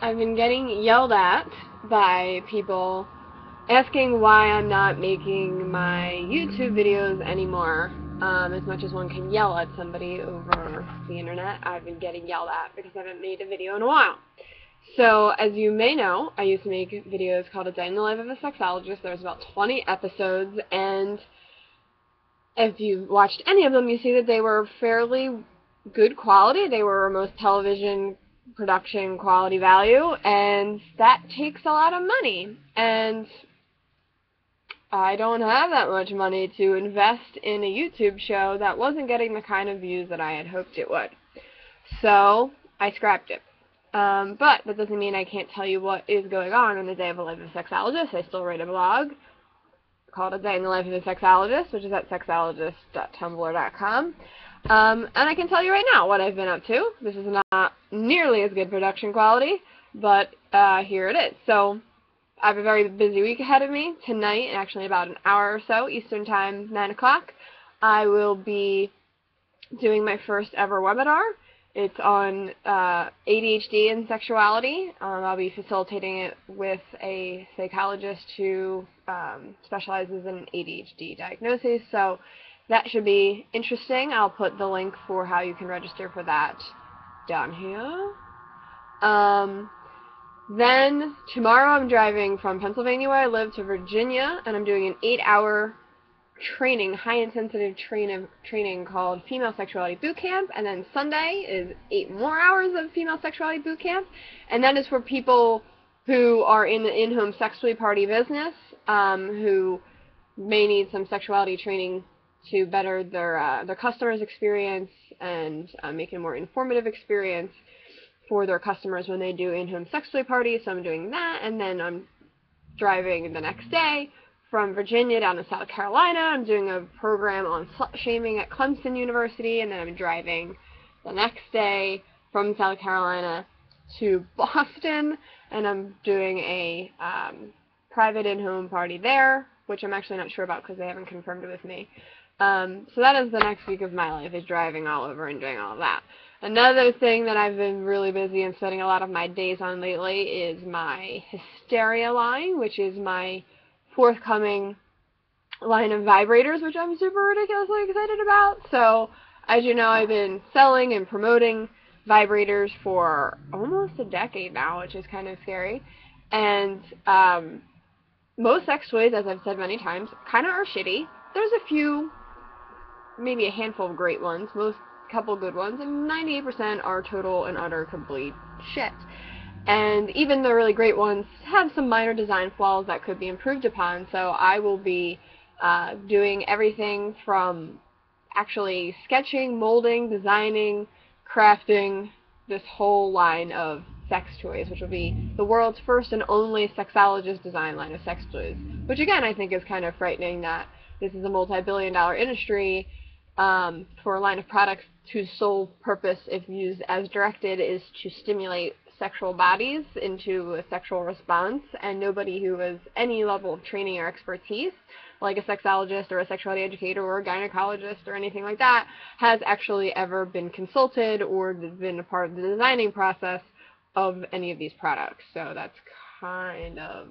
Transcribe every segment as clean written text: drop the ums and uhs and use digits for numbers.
I've been getting yelled at by people asking why I'm not making my YouTube videos anymore. As much as one can yell at somebody over the internet, I've been getting yelled at because I haven't made a video in a while. So, as you may know, I used to make videos called A Day in the Life of a Sexologist. There's about 20 episodes, and if you've watched any of them, you see that they were fairly good quality. They were most television production quality value, and that takes a lot of money. And I don't have that much money to invest in a YouTube show that wasn't getting the kind of views that I had hoped it would. So I scrapped it. But that doesn't mean I can't tell you what is going on in the Day of the Life of a Sexologist. I still write a blog called A Day in the Life of a Sexologist, which is at sexologist.tumblr.com. And I can tell you right now what I've been up to. This is not nearly as good production quality, but here it is. So I have a very busy week ahead of me. Tonight, actually about an hour or so, Eastern Time, 9 o'clock, I will be doing my first ever webinar. It's on ADHD and sexuality. I'll be facilitating it with a psychologist who specializes in ADHD diagnosis, so that should be interesting. I'll put the link for how you can register for that down here. Then tomorrow I'm driving from Pennsylvania, where I live, to Virginia, and I'm doing an 8-hour training, high-intensity training called Female Sexuality Boot Camp, and then Sunday is 8 more hours of Female Sexuality Boot Camp, and that is for people who are in the in-home sex toy party business, who may need some sexuality training to better their customers' experience and make a more informative experience for their customers when they do in-home sex toy parties. So I'm doing that, and then I'm driving the next day from Virginia down to South Carolina. I'm doing a program on slut-shaming at Clemson University, and then I'm driving the next day from South Carolina to Boston, and I'm doing a private in-home party there, which I'm actually not sure about because they haven't confirmed it with me. So that is the next week of my life, is driving all over and doing all of that. Another thing that I've been really busy and spending a lot of my days on lately is my Hysteria line, which is my forthcoming line of vibrators, which I'm super ridiculously excited about. So, as you know, I've been selling and promoting vibrators for almost a decade now, which is kind of scary. And most sex toys, as I've said many times, kind of are shitty. There's a few, maybe a handful of great ones, couple good ones, and 98% are total and utter complete shit. And even the really great ones have some minor design flaws that could be improved upon, so I will be doing everything from actually sketching, molding, designing, crafting this whole line of sex toys, which will be the world's first and only sexologist design line of sex toys, which again I think is kind of frightening that this is a multi-billion-dollar industry for a line of products whose sole purpose, if used as directed, is to stimulate sexual bodies into a sexual response, and nobody who has any level of training or expertise, like a sexologist or a sexuality educator or a gynecologist or anything like that, has actually ever been consulted or been a part of the designing process of any of these products. So that's kind of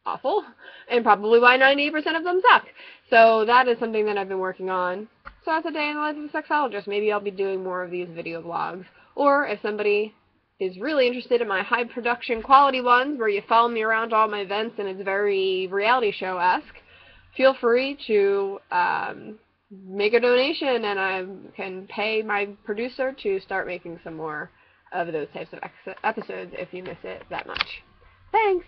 awful, and probably why 90% of them suck. So that is something that I've been working on. So that's A Day in the Life of a Sexologist. Maybe I'll be doing more of these video blogs. Or if somebody is really interested in my high production quality ones, where you follow me around all my events and it's very reality show-esque, feel free to make a donation, and I can pay my producer to start making some more of those types of episodes if you miss it that much. Thanks!